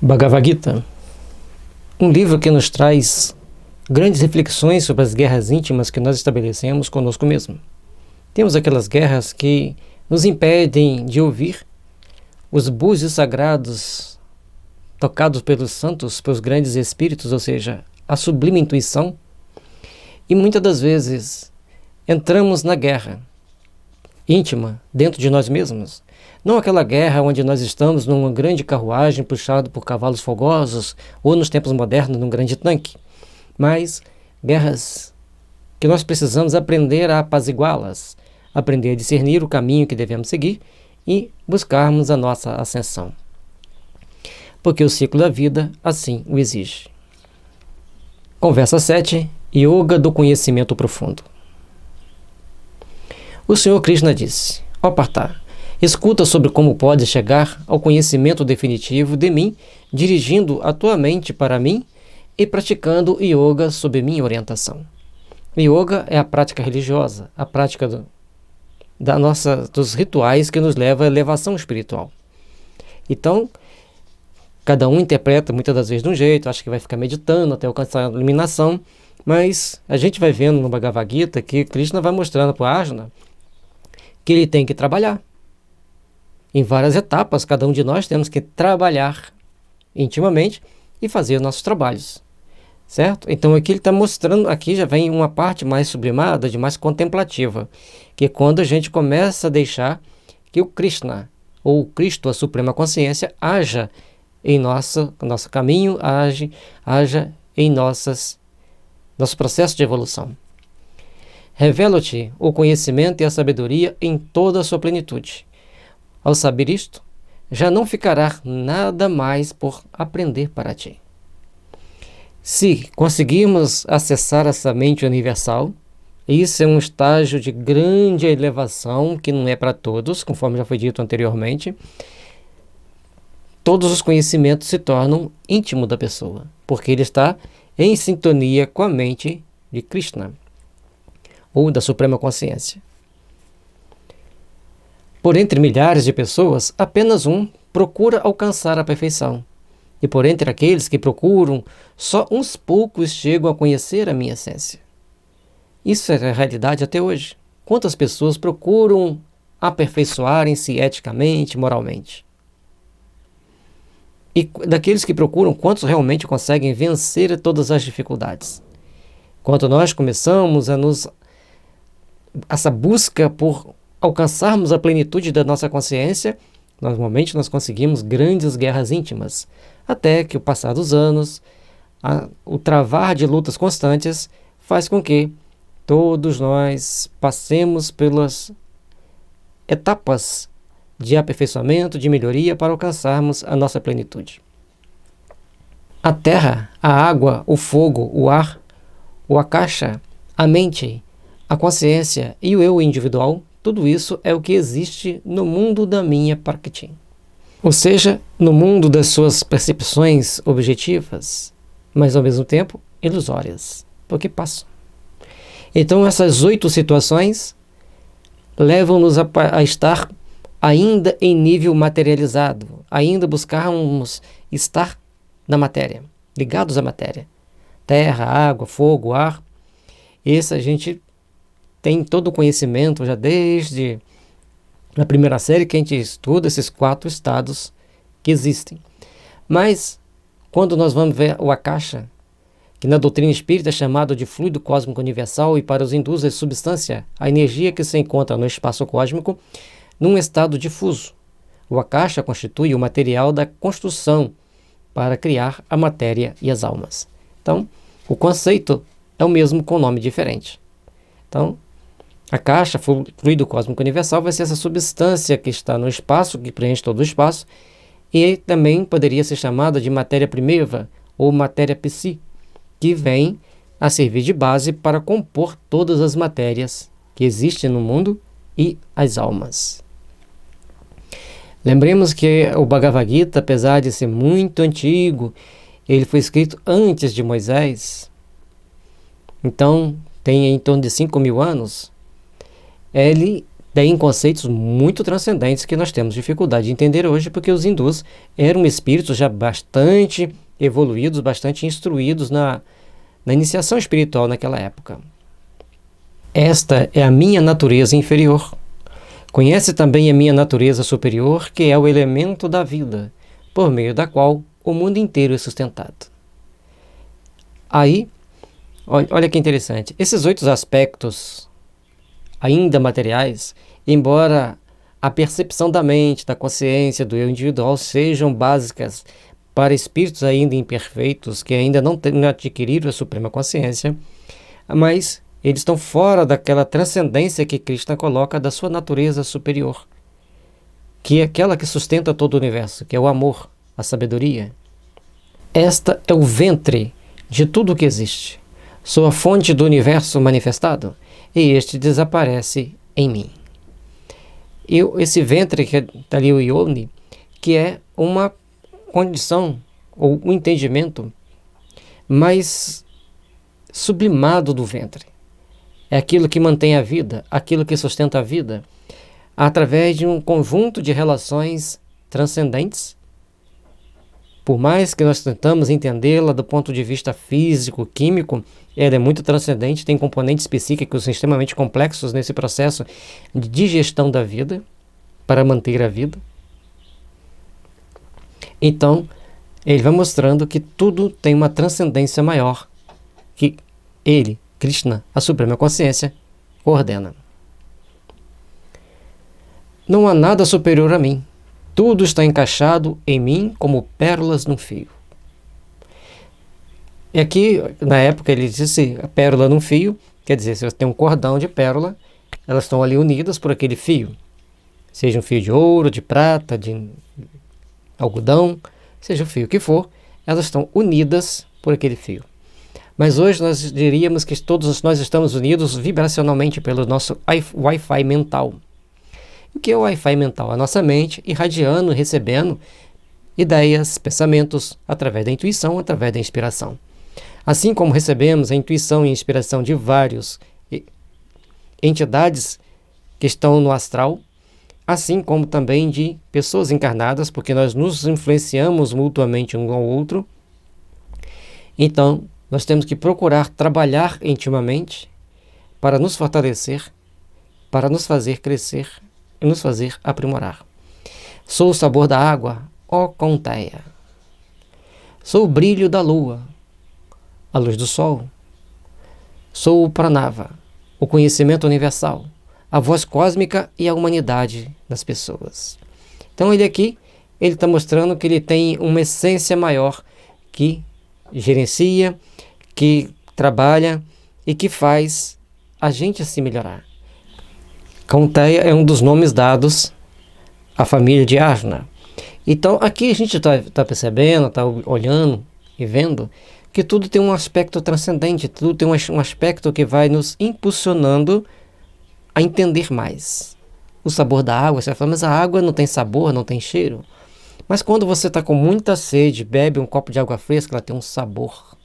Bhagavad Gita, um livro que nos traz grandes reflexões sobre as guerras íntimas que nós estabelecemos conosco mesmo. Temos aquelas guerras que nos impedem de ouvir os búzios sagrados tocados pelos santos, pelos grandes espíritos, ou seja, a sublime intuição, e muitas das vezes entramos na guerra íntima dentro de nós mesmos. Não aquela guerra onde nós estamos numa grande carruagem puxado por cavalos fogosos ou nos tempos modernos num grande tanque, mas guerras que nós precisamos aprender a apaziguá-las, aprender a discernir o caminho que devemos seguir e buscarmos a nossa ascensão. Porque o ciclo da vida assim o exige. Conversa 7. Yoga do conhecimento profundo. O Senhor Krishna disse: ó Partha, escuta sobre como podes chegar ao conhecimento definitivo de mim, dirigindo a tua mente para mim e praticando yoga sob minha orientação. Yoga é a prática religiosa, a prática dos rituais que nos leva à elevação espiritual. Então, cada um interpreta muitas das vezes de um jeito, acha que vai ficar meditando até alcançar a iluminação, mas a gente vai vendo no Bhagavad Gita que Krishna vai mostrando para o Arjuna que ele tem que trabalhar. Em várias etapas, cada um de nós temos que trabalhar intimamente e fazer nossos trabalhos, certo? Então aqui ele está mostrando, aqui já vem uma parte mais sublimada, de mais contemplativa, que é quando a gente começa a deixar que o Krishna, ou o Cristo, a Suprema Consciência, haja em nosso caminho, haja em nosso processo de evolução. Revela-te o conhecimento e a sabedoria em toda a sua plenitude. Ao saber isto, já não ficará nada mais por aprender para ti. Se conseguirmos acessar essa mente universal, isso é um estágio de grande elevação que não é para todos, conforme já foi dito anteriormente. Todos os conhecimentos se tornam íntimos da pessoa, porque ele está em sintonia com a mente de Krishna, ou da Suprema Consciência. Por entre milhares de pessoas, apenas um procura alcançar a perfeição. E por entre aqueles que procuram, só uns poucos chegam a conhecer a minha essência. Isso é a realidade até hoje. Quantas pessoas procuram aperfeiçoarem-se eticamente, moralmente? E daqueles que procuram, quantos realmente conseguem vencer todas as dificuldades? Quando nós começamos essa busca por alcançarmos a plenitude da nossa consciência, normalmente nós conseguimos grandes guerras íntimas, até que o passar dos anos, o travar de lutas constantes, faz com que todos nós passemos pelas etapas de aperfeiçoamento, de melhoria, para alcançarmos a nossa plenitude. A terra, a água, o fogo, o ar, o akasha, a mente, a consciência e o eu individual, tudo isso é o que existe no mundo da minha Prakriti. Ou seja, no mundo das suas percepções objetivas, mas ao mesmo tempo ilusórias, porque passam. Então essas 8 situações levam-nos a estar ainda em nível materializado, ainda buscarmos estar na matéria, ligados à matéria. Terra, água, fogo, ar. Esse a gente tem todo o conhecimento já desde a primeira série que a gente estuda esses 4 estados que existem. Mas quando nós vamos ver o Akasha, que na doutrina espírita é chamado de fluido cósmico universal e para os hindus é substância, a energia que se encontra no espaço cósmico num estado difuso. O Akasha constitui o material da construção para criar a matéria e as almas. Então, o conceito é o mesmo com nome diferente. Então, Akasha, fluido cósmico universal, vai ser essa substância que está no espaço, que preenche todo o espaço, e também poderia ser chamada de matéria primitiva ou matéria psi, que vem a servir de base para compor todas as matérias que existem no mundo e as almas. Lembremos que o Bhagavad Gita, apesar de ser muito antigo, ele foi escrito antes de Moisés, então tem em torno de 5.000 anos, ele Daí em conceitos muito transcendentes que nós temos dificuldade de entender hoje, porque os hindus eram espíritos já bastante evoluídos, bastante instruídos na iniciação espiritual naquela época. Esta é a minha natureza inferior. Conhece também a minha natureza superior, que é o elemento da vida, por meio da qual o mundo inteiro é sustentado. Aí, olha que interessante, esses 8 aspectos ainda materiais, embora a percepção da mente, da consciência, do eu individual sejam básicas para espíritos ainda imperfeitos, que ainda não adquiriram a suprema consciência, mas eles estão fora daquela transcendência que Krishna coloca da sua natureza superior, que é aquela que sustenta todo o universo, que é o amor, a sabedoria. Esta é o ventre de tudo o que existe. Sou a fonte do universo manifestado, e este desaparece em mim. Esse ventre, que está ali o Yoni, que é uma condição, ou um entendimento mais sublimado do ventre. É aquilo que mantém a vida, aquilo que sustenta a vida, através de um conjunto de relações transcendentes. Por mais que nós tentamos entendê-la do ponto de vista físico, químico, ela é muito transcendente, tem componentes psíquicos extremamente complexos nesse processo de digestão da vida, para manter a vida. Então, ele vai mostrando que tudo tem uma transcendência maior, que ele, Krishna, a suprema consciência, ordena. Não há nada superior a mim. Tudo está encaixado em mim como pérolas num fio. E aqui, na época, ele disse a pérola num fio, quer dizer, se você tem um cordão de pérola, elas estão ali unidas por aquele fio. Seja um fio de ouro, de prata, de algodão, seja o fio que for, elas estão unidas por aquele fio. Mas hoje nós diríamos que todos nós estamos unidos vibracionalmente pelo nosso Wi-Fi mental. O que é o Wi-Fi mental? A nossa mente irradiando, recebendo ideias, pensamentos, através da intuição, através da inspiração. Assim como recebemos a intuição e a inspiração de várias entidades que estão no astral, assim como também de pessoas encarnadas, porque nós nos influenciamos mutuamente um ao outro. Então, nós temos que procurar trabalhar intimamente para nos fortalecer, para nos fazer crescer e nos fazer aprimorar. Sou o sabor da água, ó Kaunteya. Sou o brilho da lua, a luz do sol. Sou o Pranava, o conhecimento universal, a voz cósmica e a humanidade das pessoas. Então ele está mostrando que ele tem uma essência maior que gerencia, que trabalha e que faz a gente se melhorar. Kaunteya é um dos nomes dados à família de Arjuna. Então aqui a gente está percebendo, está olhando e vendo que tudo tem um aspecto transcendente, tudo tem um aspecto que vai nos impulsionando a entender mais. O sabor da água, você vai falar, mas a água não tem sabor, não tem cheiro. Mas quando você está com muita sede, bebe um copo de água fresca, ela tem um sabor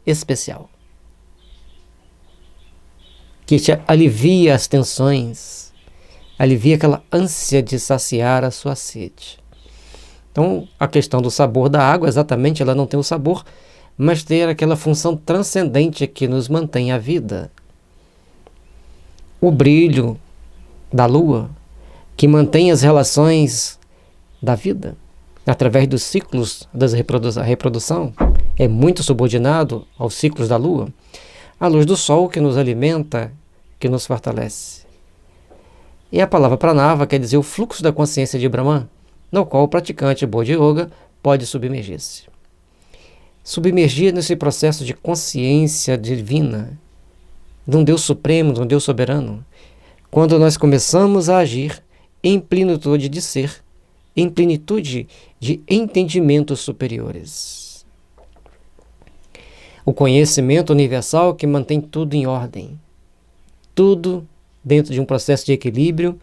especial, que te alivia as tensões, alivia aquela ânsia de saciar a sua sede. Então, a questão do sabor da água, exatamente, ela não tem o sabor, mas tem aquela função transcendente que nos mantém a vida. O brilho da lua, que mantém as relações da vida, através dos ciclos da reprodução, é muito subordinado aos ciclos da lua. A luz do sol que nos alimenta, que nos fortalece. E a palavra Pranava quer dizer o fluxo da consciência de Brahman, no qual o praticante Bodhi Yoga pode submergir-se. Submergir nesse processo de consciência divina, de um Deus supremo, de um Deus soberano, quando nós começamos a agir em plenitude de ser, em plenitude de entendimentos superiores. O conhecimento universal que mantém tudo em ordem, tudo dentro de um processo de equilíbrio,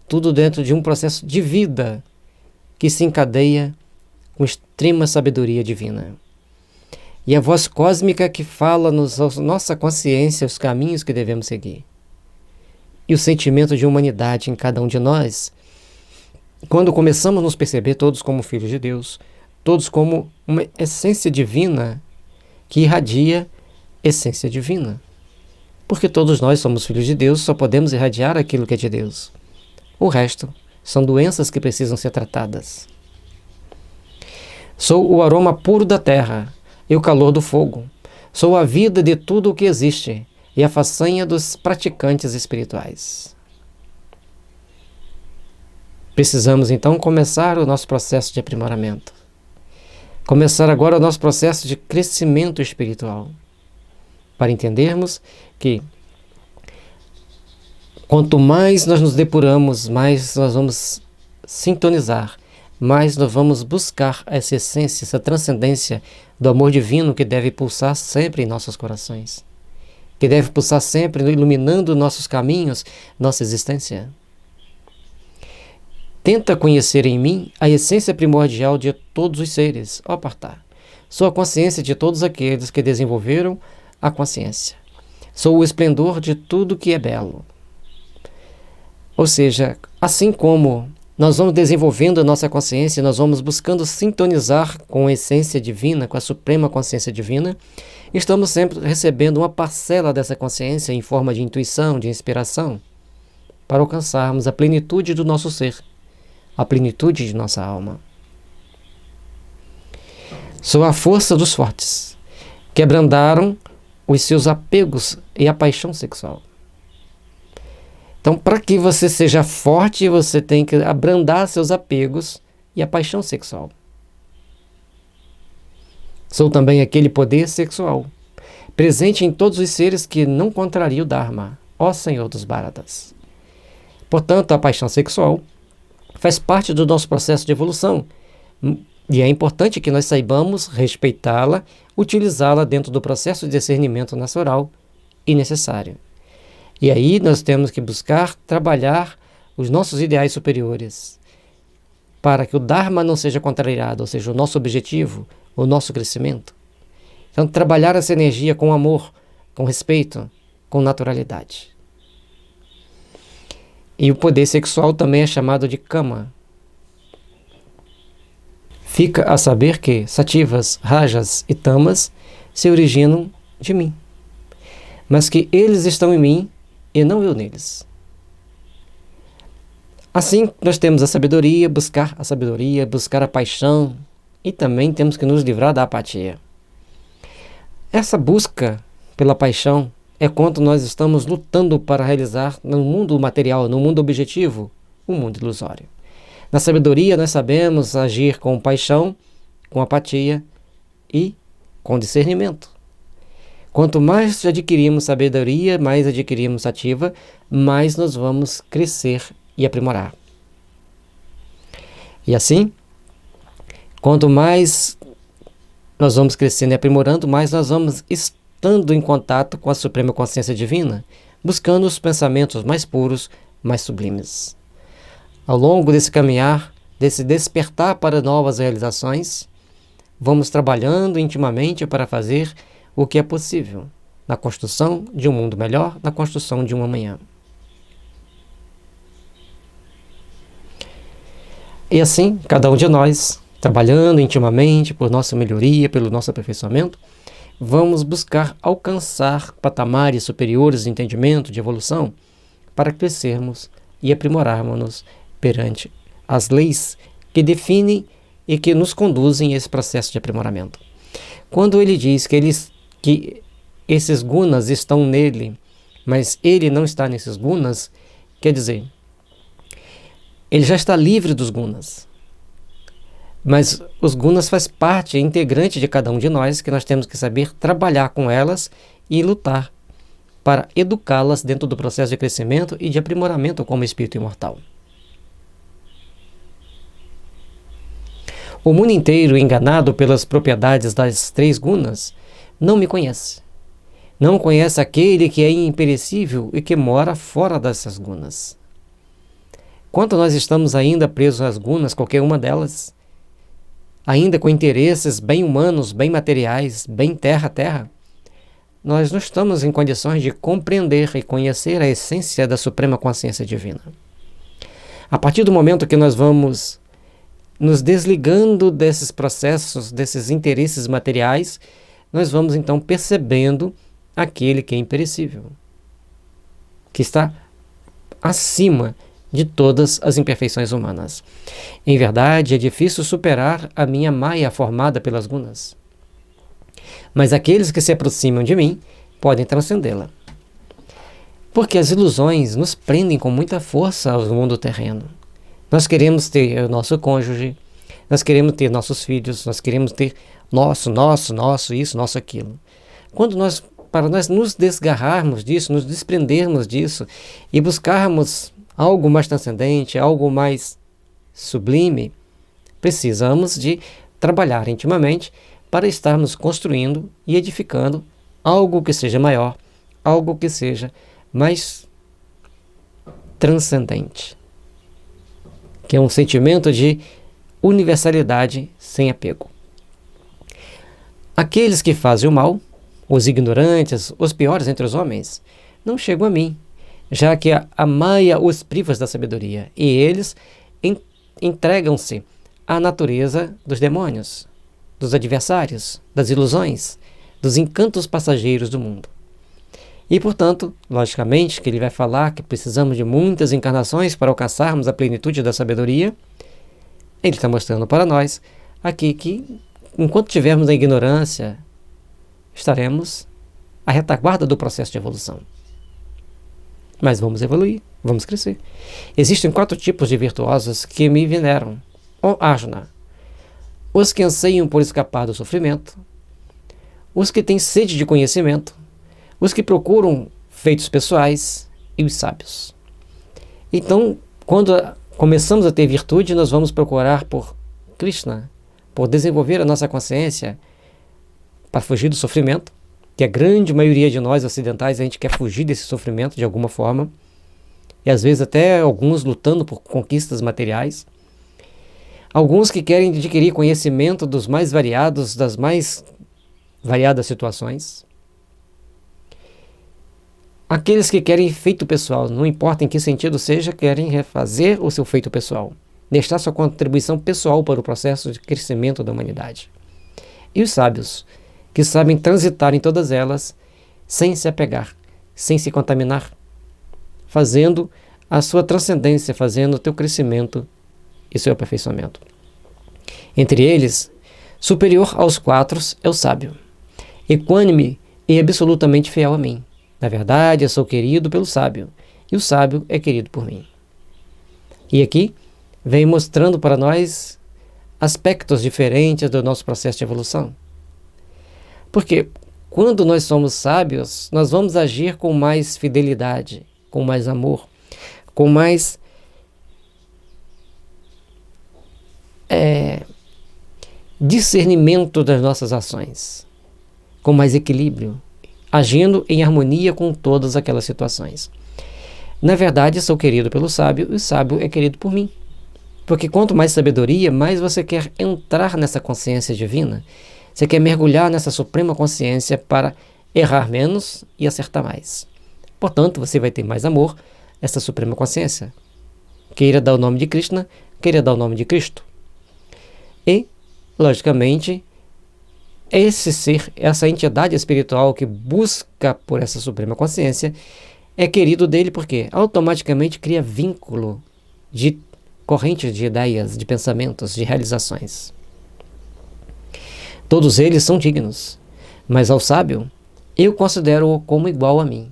tudo dentro de um processo de vida que se encadeia com extrema sabedoria divina. E a voz cósmica que fala nossa consciência os caminhos que devemos seguir. e o sentimento de humanidade em cada um de nós, quando começamos a nos perceber todos como filhos de Deus, todos como uma essência divina que irradia essência divina. Porque todos nós somos filhos de Deus, só podemos irradiar aquilo que é de Deus. O resto são doenças que precisam ser tratadas. Sou o aroma puro da terra e o calor do fogo. Sou a vida de tudo o que existe e a façanha dos praticantes espirituais. Precisamos então começar o nosso processo de aprimoramento. Começar agora o nosso processo de crescimento espiritual. Para entendermos que quanto mais nós nos depuramos, mais nós vamos sintonizar, mais nós vamos buscar essa essência, essa transcendência do amor divino que deve pulsar sempre em nossos corações, que deve pulsar sempre iluminando nossos caminhos, nossa existência. Tenta conhecer em mim a essência primordial de todos os seres, ó Partá. Sou a consciência de todos aqueles que desenvolveram a consciência. Sou o esplendor de tudo que é belo. Ou seja, assim como nós vamos desenvolvendo a nossa consciência, nós vamos buscando sintonizar com a essência divina, com a suprema consciência divina, estamos sempre recebendo uma parcela dessa consciência em forma de intuição, de inspiração, para alcançarmos a plenitude do nosso ser, a plenitude de nossa alma. Sou a força dos fortes, que abrandaram os seus apegos e a paixão sexual. Então, para que você seja forte, você tem que abrandar seus apegos e a paixão sexual. Sou também aquele poder sexual, presente em todos os seres que não contraria o Dharma, ó Senhor dos Bharatas. Portanto, a paixão sexual faz parte do nosso processo de evolução e é importante que nós saibamos respeitá-la, utilizá-la dentro do processo de discernimento natural e necessário. E aí nós temos que buscar trabalhar os nossos ideais superiores para que o Dharma não seja contrariado, ou seja, o nosso objetivo, o nosso crescimento. Então, trabalhar essa energia com amor, com respeito, com naturalidade. E o poder sexual também é chamado de Kama. Fica a saber que Sativas, Rajas e Tamas se originam de mim, mas que eles estão em mim e não eu neles. Assim, nós temos a sabedoria, buscar a paixão e também temos que nos livrar da apatia. Essa busca pela paixão é quando nós estamos lutando para realizar no mundo material, no mundo objetivo, o mundo ilusório. Na sabedoria nós sabemos agir com paixão, com apatia e com discernimento. Quanto mais adquirimos sabedoria, mais adquirimos ativa, mais nós vamos crescer e aprimorar. E assim, quanto mais nós vamos crescendo e aprimorando, mais nós vamos estando em contato com a Suprema Consciência Divina, buscando os pensamentos mais puros, mais sublimes. Ao longo desse caminhar, desse despertar para novas realizações, vamos trabalhando intimamente para fazer o que é possível na construção de um mundo melhor, na construção de um amanhã. E assim, cada um de nós, trabalhando intimamente por nossa melhoria, pelo nosso aperfeiçoamento, vamos buscar alcançar patamares superiores de entendimento, de evolução, para crescermos e aprimorarmos-nos perante as leis que definem e que nos conduzem a esse processo de aprimoramento. Quando ele diz que esses gunas estão nele, mas ele não está nesses gunas, quer dizer, ele já está livre dos gunas. Mas os gunas faz parte, é integrante de cada um de nós, que nós temos que saber trabalhar com elas e lutar para educá-las dentro do processo de crescimento e de aprimoramento como espírito imortal. O mundo inteiro, enganado pelas propriedades das 3 gunas, não me conhece. Não conhece aquele que é imperecível e que mora fora dessas gunas. Quanto nós estamos ainda presos às gunas, qualquer uma delas, ainda com interesses bem humanos, bem materiais, bem terra, nós não estamos em condições de compreender e conhecer a essência da suprema consciência divina. A partir do momento que nós vamos nos desligando desses processos, desses interesses materiais, nós vamos então percebendo aquele que é imperecível, que está acima de todas as imperfeições humanas. Em verdade, é difícil superar a minha maia formada pelas gunas, mas aqueles que se aproximam de mim podem transcendê-la. Porque as ilusões nos prendem com muita força ao mundo terreno. Nós queremos ter o nosso cônjuge, nós queremos ter nossos filhos, nós queremos ter nosso, isso, nosso aquilo. Para nós nos desgarrarmos disso, nos desprendermos disso e buscarmos algo mais transcendente, algo mais sublime, precisamos de trabalhar intimamente para estarmos construindo e edificando algo que seja maior, algo que seja mais transcendente, que é um sentimento de universalidade sem apego. Aqueles que fazem o mal, os ignorantes, os piores entre os homens, não chegam a mim, já que a maia os priva da sabedoria, e eles entregam-se à natureza dos demônios, dos adversários, das ilusões, dos encantos passageiros do mundo. E, portanto, logicamente, que ele vai falar que precisamos de muitas encarnações para alcançarmos a plenitude da sabedoria. Ele está mostrando para nós aqui que, enquanto estivermos na ignorância, estaremos à retaguarda do processo de evolução. Mas vamos evoluir, vamos crescer. Existem 4 tipos de virtuosos que me veneram. Ó Arjuna, os que anseiam por escapar do sofrimento, os que têm sede de conhecimento, os que procuram feitos pessoais e os sábios. Então, quando começamos a ter virtude, nós vamos procurar por Krishna, por desenvolver a nossa consciência para fugir do sofrimento, que a grande maioria de nós ocidentais, a gente quer fugir desse sofrimento de alguma forma, e às vezes até alguns lutando por conquistas materiais, alguns que querem adquirir conhecimento dos mais variados, das mais variadas situações, aqueles que querem feito pessoal, não importa em que sentido seja, querem refazer o seu feito pessoal, deixar sua contribuição pessoal para o processo de crescimento da humanidade. E os sábios, que sabem transitar em todas elas sem se apegar, sem se contaminar, fazendo a sua transcendência, fazendo o teu crescimento e seu aperfeiçoamento. Entre eles, superior aos 4 é o sábio, equânime e absolutamente fiel a mim. Na verdade, eu sou querido pelo sábio, e o sábio é querido por mim. E aqui vem mostrando para nós aspectos diferentes do nosso processo de evolução. Porque quando nós somos sábios, nós vamos agir com mais fidelidade, com mais amor, com mais discernimento das nossas ações, com mais equilíbrio, agindo em harmonia com todas aquelas situações. Na verdade, sou querido pelo sábio e o sábio é querido por mim. Porque quanto mais sabedoria, mais você quer entrar nessa consciência divina. Você quer mergulhar nessa suprema consciência para errar menos e acertar mais. Portanto, você vai ter mais amor a essa suprema consciência. Queira dar o nome de Krishna, queira dar o nome de Cristo. E, logicamente, esse ser, essa entidade espiritual que busca por essa suprema consciência, é querido dele porque automaticamente cria vínculo de correntes de ideias, de pensamentos, de realizações. Todos eles são dignos, mas ao sábio eu considero-o como igual a mim.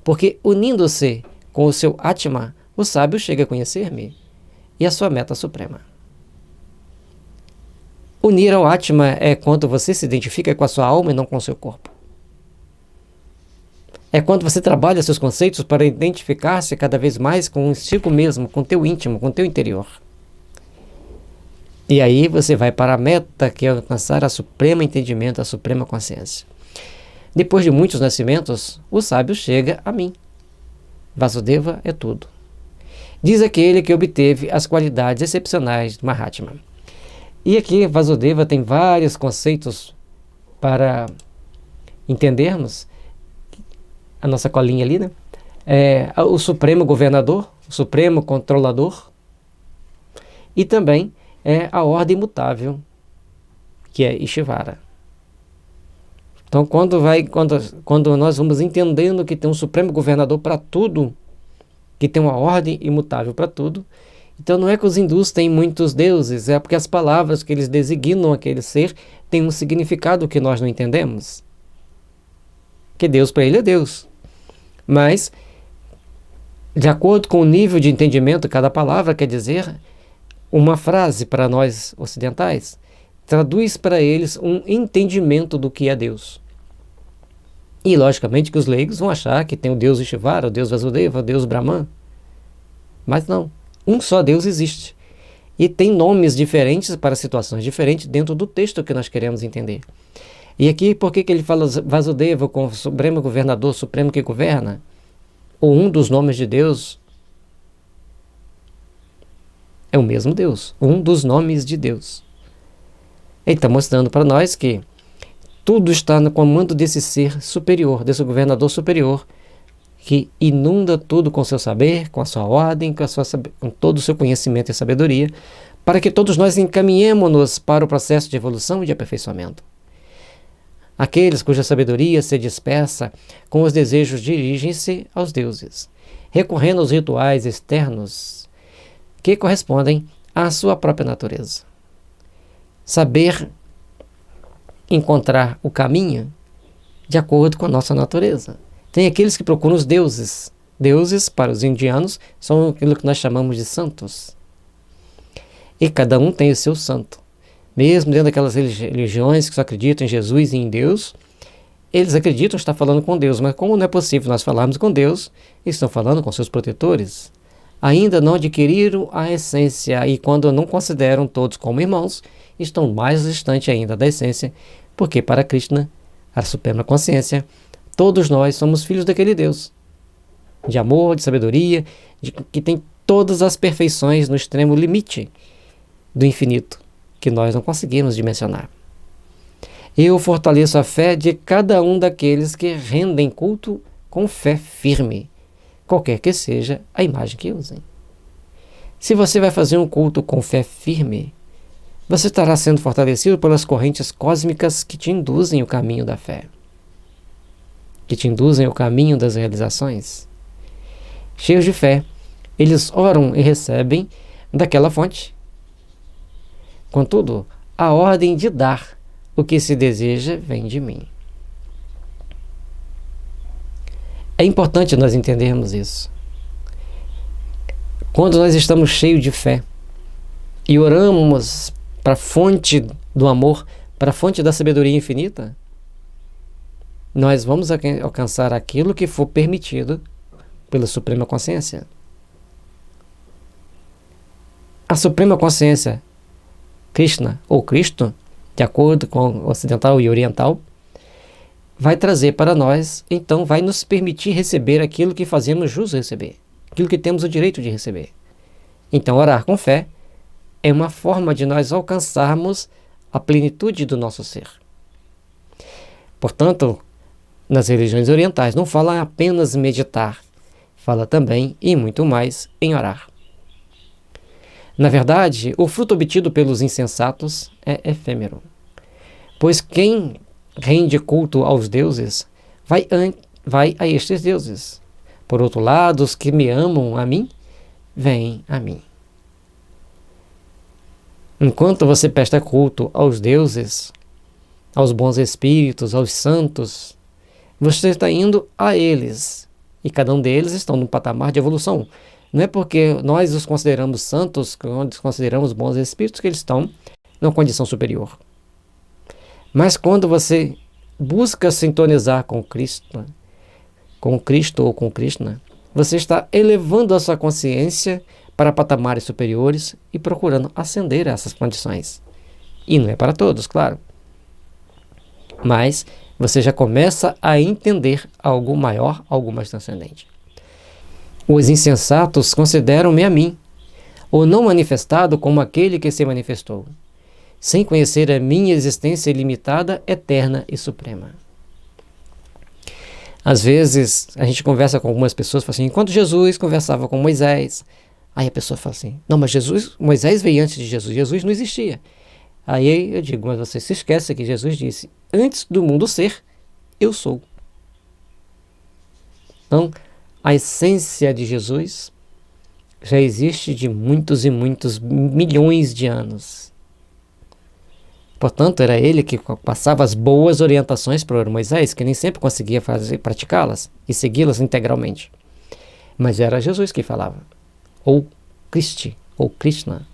Porque unindo-se com o seu Atma, o sábio chega a conhecer-me e a sua meta suprema. Unir ao Atma é quando você se identifica com a sua alma e não com o seu corpo. É quando você trabalha seus conceitos para identificar-se cada vez mais consigo mesmo, com o teu íntimo, com o teu interior. E aí você vai para a meta, que é alcançar a suprema entendimento, a suprema consciência. Depois de muitos nascimentos, o sábio chega a mim. Vasudeva é tudo. Diz aquele que obteve as qualidades excepcionais do Mahatma. E aqui Vasudeva tem vários conceitos para entendermos a nossa colinha ali, né? O Supremo Governador, o Supremo Controlador, e também a ordem imutável, que é Ishvara. Então, quando nós vamos entendendo que tem um Supremo Governador para tudo, que tem uma ordem imutável para tudo, então não é que os hindus têm muitos deuses, é porque as palavras que eles designam aquele ser têm um significado que nós não entendemos. Que Deus para ele é Deus. Mas, de acordo com o nível de entendimento, cada palavra quer dizer uma frase para nós ocidentais, traduz para eles um entendimento do que é Deus. E, logicamente, que os leigos vão achar que tem o Deus Ishvara, o Deus Vasudeva, o Deus Brahman. Mas não. Um só Deus existe. E tem nomes diferentes para situações diferentes dentro do texto que nós queremos entender. E aqui, por que ele fala Vasudeva com o Supremo Governador, Supremo que governa? Ou um dos nomes de Deus é o mesmo Deus. Um dos nomes de Deus. Ele está mostrando para nós que tudo está no comando desse ser superior, desse governador superior, que inunda tudo com seu saber, com a sua ordem, com todo o seu conhecimento e sabedoria, para que todos nós encaminhemos-nos para o processo de evolução e de aperfeiçoamento. Aqueles cuja sabedoria se dispersa com os desejos dirigem-se aos deuses, recorrendo aos rituais externos que correspondem à sua própria natureza. Saber encontrar o caminho de acordo com a nossa natureza. Tem aqueles que procuram os deuses. Deuses, para os indianos, são aquilo que nós chamamos de santos. E cada um tem o seu santo. Mesmo dentro daquelas religiões que só acreditam em Jesus e em Deus, eles acreditam estar falando com Deus, mas como não é possível nós falarmos com Deus, eles estão falando com seus protetores. Ainda não adquiriram a essência e quando não consideram todos como irmãos, estão mais distantes ainda da essência, porque para Krishna, a Suprema Consciência, todos nós somos filhos daquele Deus, de amor, de sabedoria, que tem todas as perfeições no extremo limite do infinito, que nós não conseguimos dimensionar. Eu fortaleço a fé de cada um daqueles que rendem culto com fé firme, qualquer que seja a imagem que usem. Se você vai fazer um culto com fé firme, você estará sendo fortalecido pelas correntes cósmicas que te induzem o caminho da fé, que te induzem o caminho das realizações. Cheios de fé, eles oram e recebem daquela fonte. Contudo, a ordem de dar o que se deseja vem de mim. É importante nós entendermos isso. Quando nós estamos cheios de fé e oramos para a fonte do amor, para a fonte da sabedoria infinita, nós vamos alcançar aquilo que for permitido pela Suprema Consciência. A Suprema Consciência, Krishna ou Cristo, de acordo com o ocidental e oriental, vai trazer para nós, então vai nos permitir receber aquilo que fazemos jus receber, aquilo que temos o direito de receber. Então, orar com fé é uma forma de nós alcançarmos a plenitude do nosso ser. Portanto, nas religiões orientais não fala apenas meditar, fala também e muito mais em orar. Na verdade, o fruto obtido pelos insensatos é efêmero, pois quem rende culto aos deuses vai a estes deuses. Por outro lado, os que me amam a mim, vêm a mim. Enquanto você presta culto aos deuses, aos bons espíritos, aos santos, você está indo a eles. E cada um deles está num patamar de evolução. Não é porque nós os consideramos santos, que nós consideramos bons espíritos, que eles estão numa condição superior. Mas quando você busca sintonizar com Cristo ou com Krishna, você está elevando a sua consciência para patamares superiores e procurando ascender a essas condições. E não é para todos, claro. Mas você já começa a entender algo maior, algo mais transcendente. Os insensatos consideram-me a mim, o não manifestado como aquele que se manifestou, sem conhecer a minha existência ilimitada, eterna e suprema. Às vezes, a gente conversa com algumas pessoas, fala assim, enquanto Jesus conversava com Moisés, aí a pessoa fala assim, não, mas Moisés veio antes de Jesus, Jesus não existia. Aí eu digo, mas você se esquece que Jesus disse, antes do mundo ser, eu sou. Então, a essência de Jesus já existe de muitos e muitos milhões de anos. Portanto, era ele que passava as boas orientações para Moisés, que nem sempre conseguia praticá-las e segui-las integralmente. Mas era Jesus que falava, ou Cristo, ou Krishna.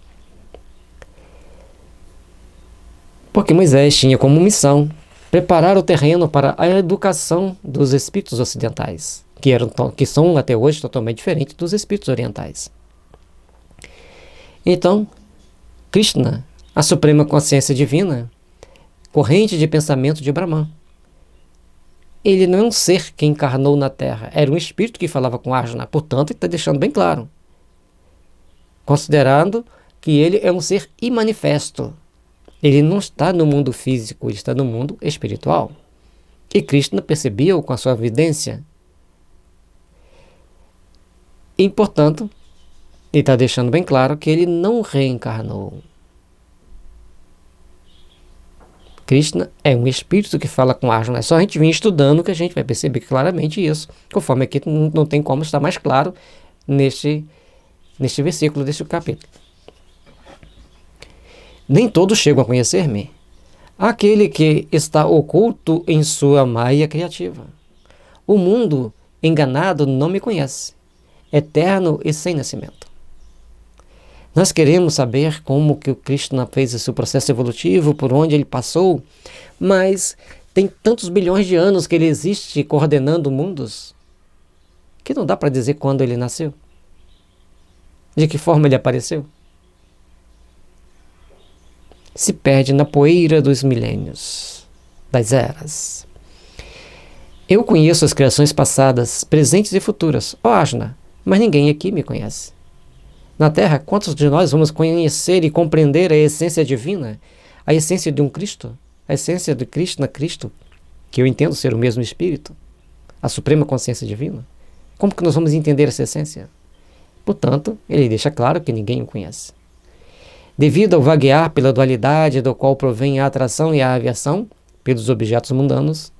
Porque Moisés tinha como missão preparar o terreno para a educação dos espíritos ocidentais, que são até hoje totalmente diferentes dos espíritos orientais. Então, Krishna, a suprema consciência divina, corrente de pensamento de Brahman, ele não é um ser que encarnou na Terra, era um espírito que falava com Arjuna, portanto, ele está deixando bem claro, considerando que ele é um ser imanifesto. Ele não está no mundo físico, ele está no mundo espiritual. E Krishna percebeu com a sua evidência. E, portanto, ele está deixando bem claro que ele não reencarnou. Krishna é um espírito que fala com Arjuna. É só a gente vir estudando que a gente vai perceber claramente isso. Conforme aqui não tem como estar mais claro neste versículo deste capítulo. Nem todos chegam a conhecer-me. Aquele que está oculto em sua maia criativa. O mundo enganado não me conhece, eterno e sem nascimento. Nós queremos saber como que o Krishna fez esse processo evolutivo, por onde ele passou, mas tem tantos bilhões de anos que ele existe coordenando mundos, que não dá para dizer quando ele nasceu. De que forma ele apareceu? Se perde na poeira dos milênios, das eras. Eu conheço as criações passadas, presentes e futuras, ó Arjuna, mas ninguém aqui me conhece. Na Terra, quantos de nós vamos conhecer e compreender a essência divina, a essência de um Cristo, a essência de Krishna, Cristo, que eu entendo ser o mesmo Espírito, a suprema consciência divina? Como que nós vamos entender essa essência? Portanto, ele deixa claro que ninguém o conhece. Devido ao vaguear pela dualidade do qual provém a atração e a aviação pelos objetos mundanos,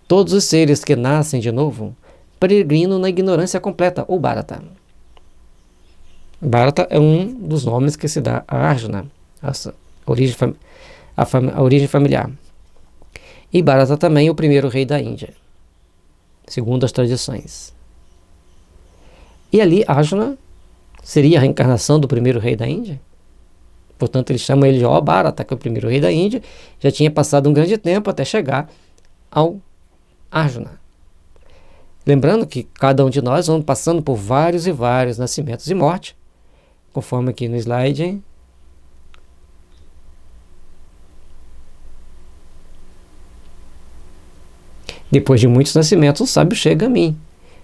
todos os seres que nascem de novo peregrinam na ignorância completa, ou Bharata. Bharata é um dos nomes que se dá a Arjuna, a origem familiar. E Bharata também é o primeiro rei da Índia, segundo as tradições. E ali Arjuna seria a reencarnação do primeiro rei da Índia? Portanto, eles chamam ele de Bharata, que é o primeiro rei da Índia. Já tinha passado um grande tempo até chegar ao Arjuna. Lembrando que cada um de nós vamos passando por vários e vários nascimentos e morte, conforme aqui no slide. Depois de muitos nascimentos, o sábio chega a mim.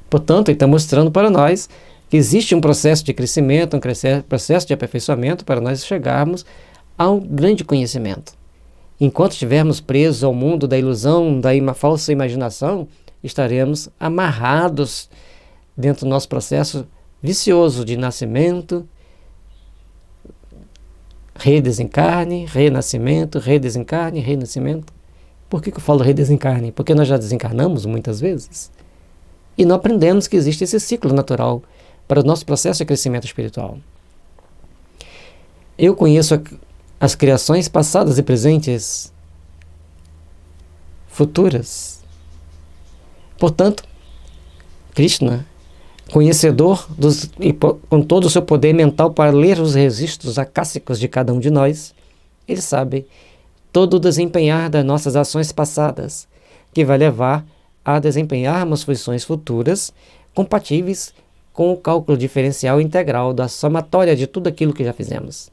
Portanto, ele está mostrando para nós que existe um processo de crescimento, um processo de aperfeiçoamento para nós chegarmos ao grande conhecimento. Enquanto estivermos presos ao mundo da ilusão, da falsa imaginação, estaremos amarrados dentro do nosso processo vicioso de nascimento, redesencarne, renascimento, redesencarne, renascimento. Por que eu falo redesencarne? Porque nós já desencarnamos muitas vezes e não aprendemos que existe esse ciclo natural para o nosso processo de crescimento espiritual. Eu conheço as criações passadas e presentes, futuras. Portanto, Krishna, conhecedor e com todo o seu poder mental para ler os registros acásicos de cada um de nós, ele sabe todo o desempenhar das nossas ações passadas, que vai levar a desempenharmos funções futuras compatíveis com o cálculo diferencial integral da somatória de tudo aquilo que já fizemos,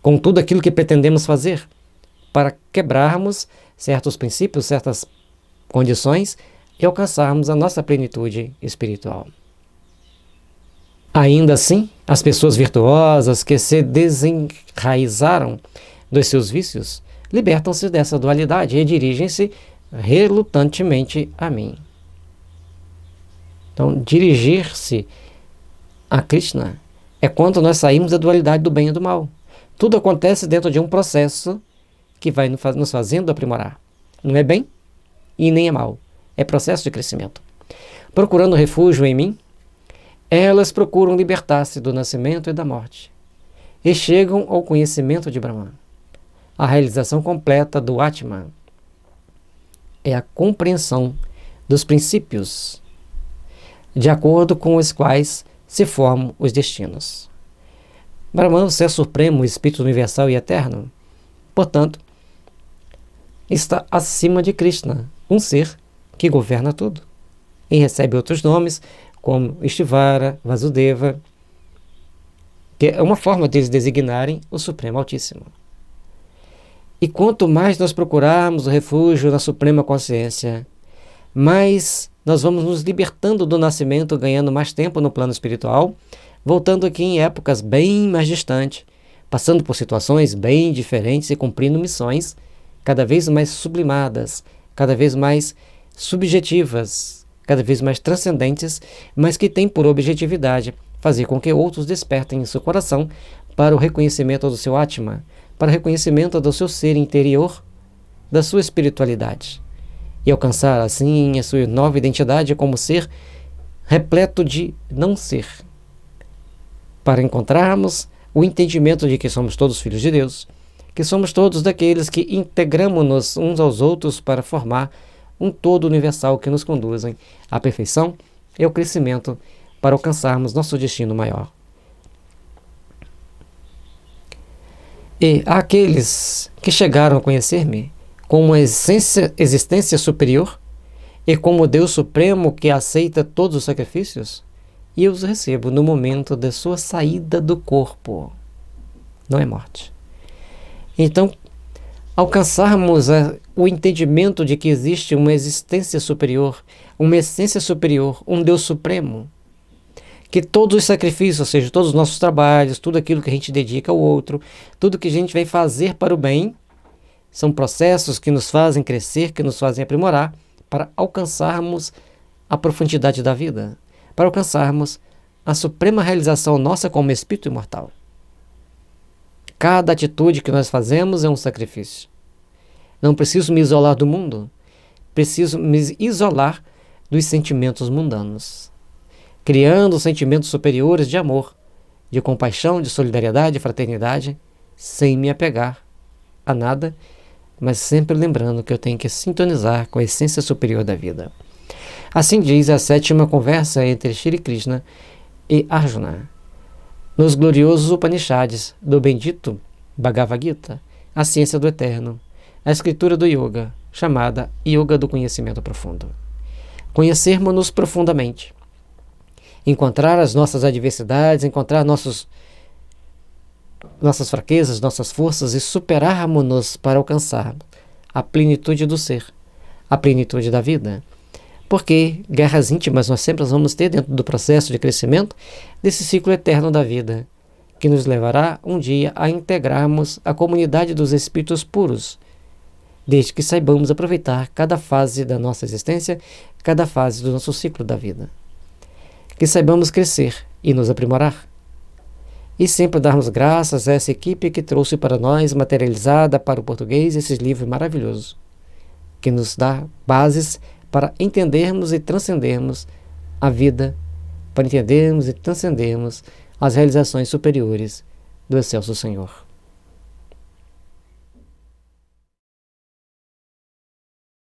com tudo aquilo que pretendemos fazer, para quebrarmos certos princípios, certas condições e alcançarmos a nossa plenitude espiritual. Ainda assim, as pessoas virtuosas que se desenraizaram dos seus vícios libertam-se dessa dualidade e dirigem-se relutantemente a mim. Então, dirigir-se a Krishna é quando nós saímos da dualidade do bem e do mal. Tudo acontece dentro de um processo que vai nos fazendo aprimorar. Não é bem e nem é mal. É processo de crescimento. Procurando refúgio em mim, elas procuram libertar-se do nascimento e da morte. E chegam ao conhecimento de Brahman. A realização completa do Atman é a compreensão dos princípios de acordo com os quais se formam os destinos. Brahman, o Ser Supremo, o Espírito Universal e Eterno, portanto, está acima de Krishna, um ser que governa tudo. E recebe outros nomes, como Ishvara, Vasudeva, que é uma forma de eles designarem o Supremo Altíssimo. E quanto mais nós procurarmos o refúgio na Suprema Consciência, mais nós vamos nos libertando do nascimento, ganhando mais tempo no plano espiritual, voltando aqui em épocas bem mais distantes, passando por situações bem diferentes e cumprindo missões cada vez mais sublimadas, cada vez mais subjetivas, cada vez mais transcendentes, mas que têm por objetividade fazer com que outros despertem em seu coração para o reconhecimento do seu Atma, para o reconhecimento do seu ser interior, da sua espiritualidade, e alcançar assim a sua nova identidade como ser repleto de não ser, para encontrarmos o entendimento de que somos todos filhos de Deus, que somos todos daqueles que integramos-nos uns aos outros para formar um todo universal que nos conduzem à perfeição e ao crescimento para alcançarmos nosso destino maior. E àqueles que chegaram a conhecer-me como uma existência superior e como Deus Supremo que aceita todos os sacrifícios, e eu os recebo no momento da sua saída do corpo. Não é morte. Então, alcançarmos o entendimento de que existe uma existência superior, uma essência superior, um Deus Supremo, que todos os sacrifícios, ou seja, todos os nossos trabalhos, tudo aquilo que a gente dedica ao outro, tudo que a gente vai fazer para o bem, são processos que nos fazem crescer, que nos fazem aprimorar, para alcançarmos a profundidade da vida, para alcançarmos a suprema realização nossa como espírito imortal. Cada atitude que nós fazemos é um sacrifício. Não preciso me isolar do mundo, preciso me isolar dos sentimentos mundanos, criando sentimentos superiores de amor, de compaixão, de solidariedade, de fraternidade, sem me apegar a nada, mas sempre lembrando que eu tenho que sintonizar com a essência superior da vida. Assim diz a 7ª conversa entre Shri Krishna e Arjuna, nos gloriosos Upanishads do bendito Bhagavad Gita, a ciência do eterno, a escritura do Yoga, chamada Yoga do Conhecimento Profundo. Conhecermos-nos profundamente, encontrar as nossas adversidades, encontrar nossas fraquezas, nossas forças e superarmos-nos para alcançar a plenitude do ser, a plenitude da vida. Porque guerras íntimas nós sempre vamos ter dentro do processo de crescimento desse ciclo eterno da vida, que nos levará um dia a integrarmos a comunidade dos espíritos puros, desde que saibamos aproveitar cada fase da nossa existência, cada fase do nosso ciclo da vida. Que saibamos crescer e nos aprimorar. E sempre darmos graças a essa equipe que trouxe para nós, materializada para o português, esses livros maravilhosos, que nos dá bases para entendermos e transcendermos a vida, para entendermos e transcendermos as realizações superiores do excelso Senhor.